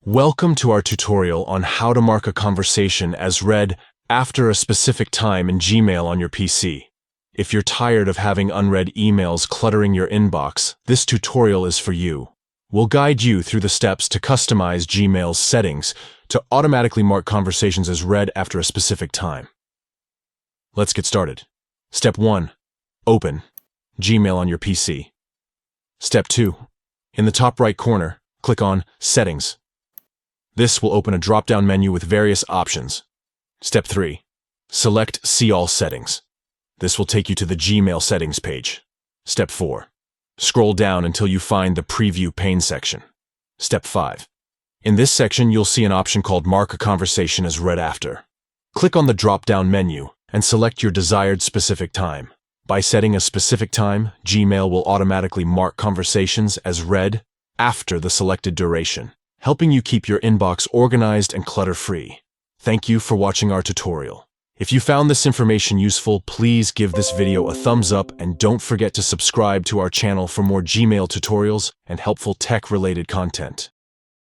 Welcome to our tutorial on how to mark a conversation as read after a specific time in Gmail on your PC. If you're tired of having unread emails cluttering your inbox, this tutorial is for you. We'll guide you through the steps to customize Gmail's settings to automatically mark conversations as read after a specific time. Let's get started. Step 1. Open Gmail on your PC. Step 2. In the top right corner, click on Settings. This will open a drop-down menu with various options. Step 3. Select See All Settings. This will take you to the Gmail settings page. Step 4. Scroll down until you find the Preview pane section. Step 5. In this section, you'll see an option called Mark a Conversation as Read After. Click on the drop-down menu and select your desired specific time. By setting a specific time, Gmail will automatically mark conversations as read after the selected duration, helping you keep your inbox organized and clutter-free. Thank you for watching our tutorial. If you found this information useful, please give this video a thumbs up and don't forget to subscribe to our channel for more Gmail tutorials and helpful tech-related content.